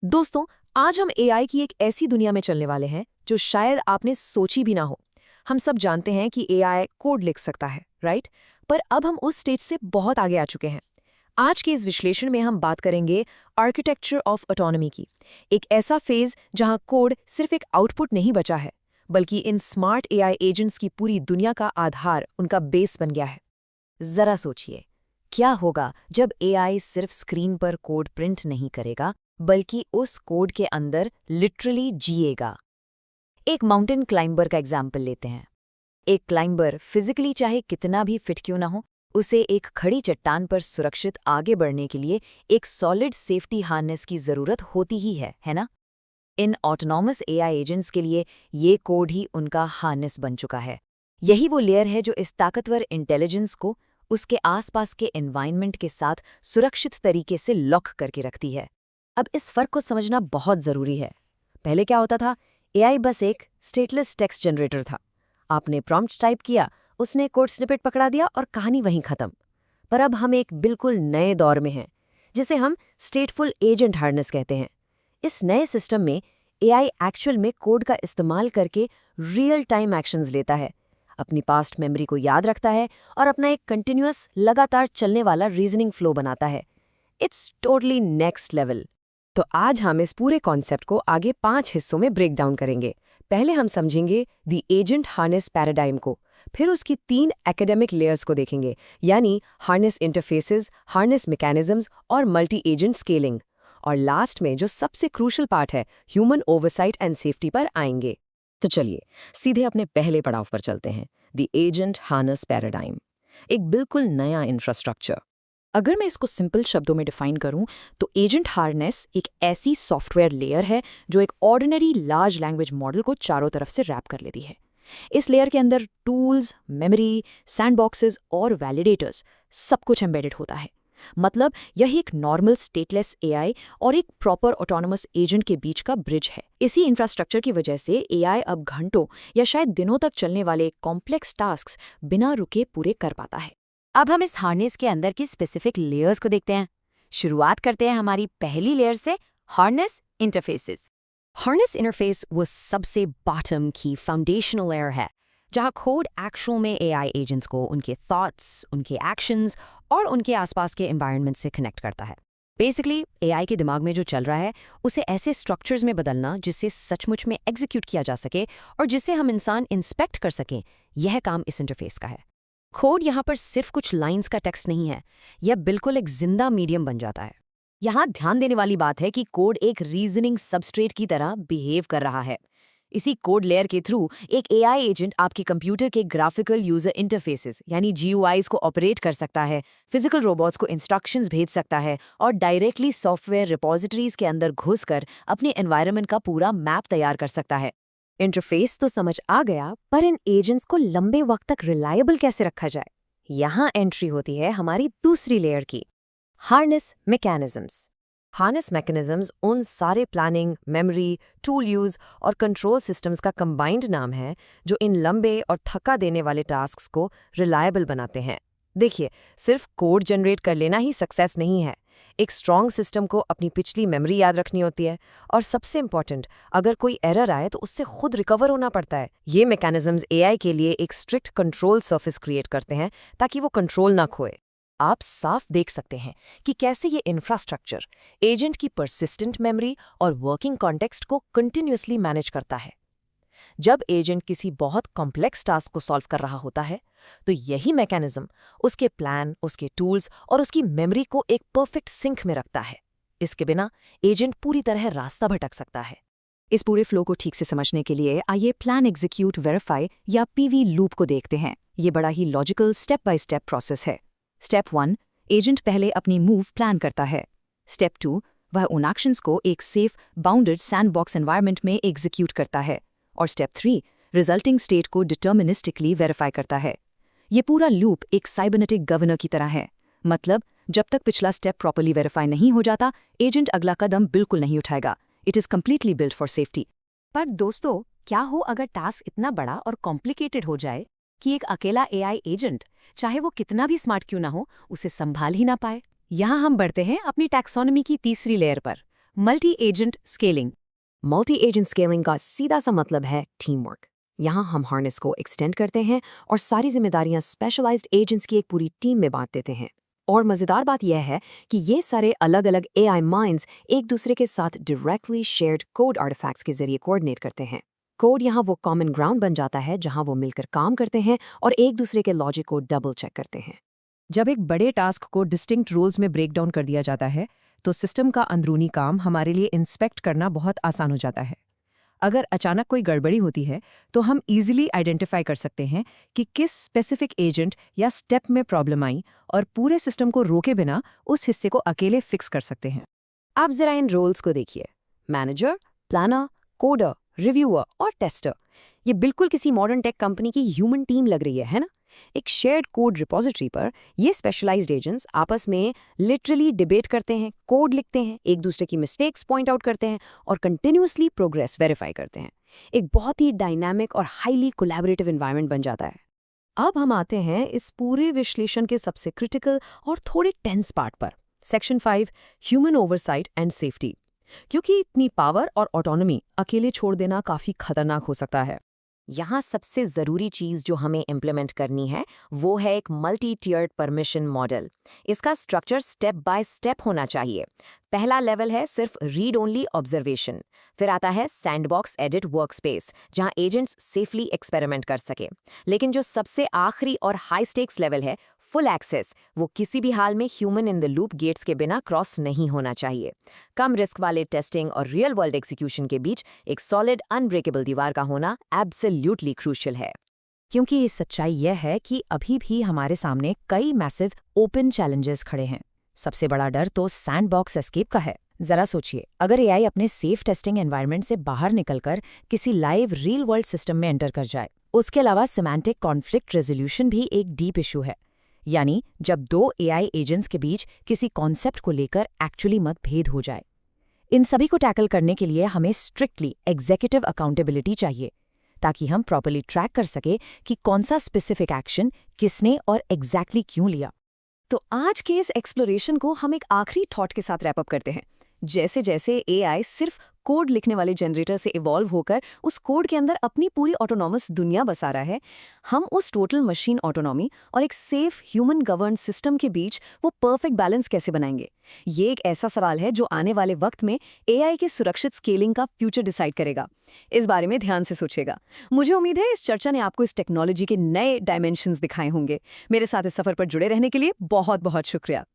दोस्तों, आज हम एआई की एक ऐसी दुनिया में चलने वाले हैं जो शायद आपने सोची भी ना हो। हम सब जानते हैं कि एआई कोड लिख सकता है, राइट? पर अब हम उस स्टेज से बहुत आगे आ चुके हैं। आज के इस विश्लेषण में हम बात करेंगे आर्किटेक्चर ऑफ ऑटोनॉमी की। एक ऐसा फेज जहां कोड सिर्फ एक आउटपुट नहीं बचा है, बल्कि इन स्मार्ट एआई एजेंट्स की पूरी दुनिया का आधार, उनका बेस बन गया है। जरा सोचिए, क्या होगा जब एआई सिर्फ स्क्रीन पर कोड प्रिंट नहीं करेगा, बल्कि उस कोड के अंदर लिटरली जिएगा। एक माउंटेन क्लाइंबर का एग्जाम्पल लेते हैं। एक क्लाइंबर फिजिकली चाहे कितना भी फिट क्यों ना हो, उसे एक खड़ी चट्टान पर सुरक्षित आगे बढ़ने के लिए एक सॉलिड सेफ्टी हार्नेस की जरूरत होती ही है ना? इन ऑटोनॉमस एआई एजेंट्स के लिए ये कोड ही उनका हार्नेस बन चुका है। यही वो लेयर है जो इस ताकतवर इंटेलिजेंस को उसके आसपास के एनवायरनमेंट के साथ सुरक्षित तरीके से लॉक करके रखती है। अब इस फर्क को समझना बहुत ज़रूरी है। पहले क्या होता था? एआई बस एक स्टेटलेस टेक्स्ट जनरेटर था। आपने प्रॉम्प्ट टाइप किया, उसने कोड स्निपेट पकड़ा दिया और कहानी वहीं खत्म। पर अब हम एक बिल्कुल नए दौर में हैं, जिसे हम स्टेटफुल एजेंट हार्नेस कहते हैं। इस नए सिस्टम में एआई एक्चुअल में कोड का इस्तेमाल करके रियल टाइम एक्शंस लेता है, अपनी पास्ट मेमोरी को याद रखता है और अपना एक कंटिन्यूअस लगातार चलने वाला रीजनिंग फ्लो बनाता है। It's totally next level. तो आज हम इस पूरे कॉन्सेप्ट को आगे 5 हिस्सों में ब्रेक डाउन करेंगे। पहले हम समझेंगे द एजेंट हार्नेस पैराडाइम को, फिर उसकी 3 एकेडमिक लेयर्स को देखेंगे, यानी हार्नेस इंटरफेसेस, हार्नेस मैकेनिज्म्स और मल्टी एजेंट स्केलिंग। और लास्ट में जो सबसे क्रूशल पार्ट है, ह्यूमन ओवरसाइट एंड सेफ्टी पर आएंगे। तो चलिए सीधे अपने पहले पड़ाव पर चलते हैं, द एजेंट हार्नेस पैराडाइम। एक बिल्कुल नया इंफ्रास्ट्रक्चर। अगर मैं इसको सिंपल शब्दों में डिफाइन करूं, तो एजेंट हार्नेस एक ऐसी सॉफ्टवेयर लेयर है जो एक ऑर्डिनरी लार्ज लैंग्वेज मॉडल को चारों तरफ से रैप कर लेती है। इस लेयर के अंदर टूल्स, मेमोरी, सैंडबॉक्सेस और वैलिडेटर्स सब कुछ एम्बेडेड होता है। मतलब यह एक नॉर्मल स्टेटलेस एआई और एक प्रॉपर ऑटोनोमस एजेंट के बीच का ब्रिज है। इसी इंफ्रास्ट्रक्चर की वजह से एआई अब घंटों या शायद दिनों तक चलने वाले कॉम्प्लेक्स टास्क्स बिना रुके पूरे कर पाता है। अब हम इस हार्नेस के अंदर की स्पेसिफिक लेयर्स को देखते हैं। शुरुआत करते हैं हमारी पहली लेयर से, हार्नेस इंटरफेसेस। हार्नेस इंटरफेस वो सबसे बॉटम की फाउंडेशनल लेयर है, जहां कोड एक्चुअल में एआई एजेंट्स को उनके थॉट्स, उनके एक्शंस और उनके आसपास के एनवायरनमेंट से कनेक्ट करता है। बेसिकली एआई के दिमाग में जो चल रहा है उसे ऐसे स्ट्रक्चर्स में बदलना जिससे सचमुच में एग्जीक्यूट किया जा सके और जिसे हम इंसान इंस्पेक्ट कर सकें, यह काम इस इंटरफेस का है। कोड यहाँ पर सिर्फ कुछ लाइंस का टेक्स्ट नहीं है, यह बिल्कुल एक जिंदा मीडियम बन जाता है। यहाँ ध्यान देने वाली बात है कि कोड एक रीजनिंग सबस्ट्रेट की तरह बिहेव कर रहा है। इसी कोड लेयर के थ्रू एक एआई एजेंट आपके कंप्यूटर के ग्राफिकल यूजर इंटरफेसेस यानी जीयूआईज को ऑपरेट कर सकता है, फिजिकल रोबोट्स को इंस्ट्रक्शंस भेज सकता है और डायरेक्टली सॉफ्टवेयर रिपोजिटरीज के अंदर घुसकर अपने एनवायरनमेंट का पूरा मैप तैयार कर सकता है। इंटरफेस तो समझ आ गया, पर इन एजेंट्स को लंबे वक्त तक रिलायबल कैसे रखा जाए? यहाँ एंट्री होती है हमारी दूसरी लेयर की, हार्नेस मैकेनिज्म्स। हार्नेस मैकेनिज्म्स उन सारे प्लानिंग, मेमोरी, टूल यूज और कंट्रोल सिस्टम्स का कंबाइंड नाम है जो इन लंबे और थका देने वाले टास्क्स को रिलायबल बनाते हैं। देखिए, सिर्फ कोड जनरेट कर लेना ही सक्सेस नहीं है। एक स्ट्रॉन्ग सिस्टम को अपनी पिछली मेमोरी याद रखनी होती है, और सबसे इंपॉर्टेंट, अगर कोई एरर आए तो उससे खुद रिकवर होना पड़ता है। ये मैकेनिज्म्स एआई के लिए एक स्ट्रिक्ट कंट्रोल सरफेस क्रिएट करते हैं ताकि वो कंट्रोल ना खोए। आप साफ देख सकते हैं कि कैसे ये इंफ्रास्ट्रक्चर एजेंट की परसिस्टेंट मेमोरी और वर्किंग कॉन्टेक्स्ट को कंटिन्यूअसली मैनेज करता है। जब एजेंट किसी बहुत कॉम्प्लेक्स टास्क को सॉल्व कर रहा होता है, तो यही मैकेनिज्म उसके प्लान, उसके टूल्स और उसकी मेमोरी को एक परफेक्ट सिंक में रखता है। इसके बिना एजेंट पूरी तरह रास्ता भटक सकता है। इस पूरे फ्लो को ठीक से समझने के लिए आइए प्लान एग्जीक्यूट वेरीफाई या पीवी लूप को देखते हैं। ये बड़ा ही logical step by step process है। स्टेप 1, एजेंट पहले अपनी मूव प्लान करता है। स्टेप 2, वह उन एक्शंस को एक सेफ बाउंडेड सैंडबॉक्स एनवायरनमेंट में एग्जीक्यूट करता है। और स्टेप 3, रिजल्टिंग स्टेट को डिटर्मिनिस्टिकली वेरीफाई करता है। ये पूरा लूप एक साइबरनेटिक गवर्नर की तरह है। मतलब जब तक पिछला स्टेप प्रॉपर्ली वेरीफाई नहीं हो जाता, एजेंट अगला कदम बिल्कुल नहीं उठाएगा। It is completely built for safety. पर दोस्तों, क्या हो अगर टास्क इतना बड़ा और कॉम्प्लिकेटेड हो जाए कि एक अकेला एआई एजेंट, चाहे वो कितना भी स्मार्ट क्यों ना हो, उसे संभाल ही ना पाए? यहाँ हम बढ़ते हैं अपनी टैक्सोनॉमी की तीसरी लेयर पर, multi agent scaling. Multi agent scaling का सीधा सा मतलब है टीम वर्क। यहाँ हम हार्नेस को एक्सटेंड करते हैं और सारी जिम्मेदारियां स्पेशलाइज्ड एजेंट्स की एक पूरी टीम में बांट देते हैं। और मज़ेदार बात यह है कि ये सारे अलग अलग AI माइंड्स एक दूसरे के साथ डायरेक्टली शेयर्ड कोड आर्टिफैक्ट्स के जरिए कोऑर्डिनेट करते हैं। कोड यहाँ वो कॉमन ग्राउंड बन जाता है जहाँ वो मिलकर काम करते हैं और एक दूसरे के लॉजिक को डबल चेक करते हैं। जब एक बड़े टास्क को डिस्टिंक्ट रूल्स में ब्रेक डाउन कर दिया जाता है तो सिस्टम का अंदरूनी काम हमारे लिए इंस्पेक्ट करना बहुत आसान हो जाता है। अगर अचानक कोई गड़बड़ी होती है तो हम इजीली आइडेंटिफाई कर सकते हैं कि किस स्पेसिफिक एजेंट या स्टेप में प्रॉब्लम आई और पूरे सिस्टम को रोके बिना उस हिस्से को अकेले फिक्स कर सकते हैं। आप जरा इन रोल्स को देखिए, मैनेजर, प्लानर, कोडर, रिव्यूअर और टेस्टर। ये बिल्कुल किसी मॉडर्न टेक कंपनी की ह्यूमन टीम लग रही है ना? एक शेयर्ड कोड रिपोजिटरी पर ये स्पेशलाइज्ड एजेंट्स आपस में लिटरली डिबेट करते हैं, कोड लिखते हैं, एक दूसरे की मिस्टेक्स पॉइंट आउट करते हैं और कंटिन्यूअसली प्रोग्रेस वेरीफाई करते हैं। एक बहुत ही डायनामिक और हाईली कोलैबोरेटिव एनवायरनमेंट बन जाता है। अब हम आते हैं इस पूरे विश्लेषण के सबसे क्रिटिकल और थोड़े टेंस पार्ट पर, section 5, human oversight and safety. क्योंकि इतनी पावर और ऑटोनॉमी अकेले छोड़ देना काफ़ी खतरनाक हो सकता है। यहाँ सबसे ज़रूरी चीज़ जो हमें इम्प्लीमेंट करनी है वो है एक मल्टी टियर्ड परमिशन मॉडल। इसका स्ट्रक्चर स्टेप बाय स्टेप होना चाहिए। पहला लेवल है सिर्फ रीड ओनली ऑब्जर्वेशन, फिर आता है सैंडबॉक्स एडिट वर्कस्पेस जहाँ एजेंट्स सेफली एक्सपेरिमेंट कर सके। लेकिन जो सबसे आखिरी और हाई स्टेक्स लेवल है फुल एक्सेस, वो किसी भी हाल में human in the loop gates के बिना क्रॉस नहीं होना चाहिए। कम रिस्क वाले टेस्टिंग और रियल वर्ल्ड एग्जीक्यूशन के बीच एक सॉलिड अनब्रेकेबल दीवार का होना एब्सोल्युटली क्रूशियल है। क्योंकि ये सच्चाई यह है कि अभी भी हमारे सामने कई मैसिव ओपन चैलेंजेस खड़े हैं। सबसे बड़ा डर तो सैंडबॉक्स एस्केप का है। जरा सोचिए, अगर AI अपने सेफ टेस्टिंग एनवायरनमेंट से बाहर निकलकर किसी लाइव रियल वर्ल्ड सिस्टम में एंटर कर जाए। उसके अलावा सिमेंटिक कॉन्फ्लिक्ट रेजोल्यूशन भी एक डीप इशू है, यानी जब दो AI एजेंट्स के बीच किसी कॉन्सेप्ट को लेकर एक्चुअली मतभेद हो जाए। इन सभी को टैकल करने के लिए हमें स्ट्रिक्टली एग्जीक्यूटिव अकाउंटेबिलिटी चाहिए, ताकि हम प्रॉपर्ली ट्रैक कर सके कि कौन सा स्पेसिफिक एक्शन किसने और एग्जैक्टली क्यों लिया। तो आज के इस एक्सप्लोरेशन को हम एक आखिरी थॉट के साथ रैप अप करते हैं। जैसे जैसे AI सिर्फ कोड लिखने वाले जनरेटर से इवॉल्व होकर उस कोड के अंदर अपनी पूरी ऑटोनॉमस दुनिया बसा रहा है, हम उस टोटल मशीन ऑटोनॉमी और एक सेफ ह्यूमन गवर्न सिस्टम के बीच वो परफेक्ट बैलेंस कैसे बनाएंगे? ये एक ऐसा सवाल है जो आने वाले वक्त में AI के सुरक्षित स्केलिंग का फ्यूचर डिसाइड करेगा। इस बारे में ध्यान से सोचिएगा। मुझे उम्मीद है इस चर्चा ने आपको इस टेक्नोलॉजी के नए डायमेंशंस दिखाए होंगे। मेरे साथ इस सफर पर जुड़े रहने के लिए बहुत बहुत शुक्रिया।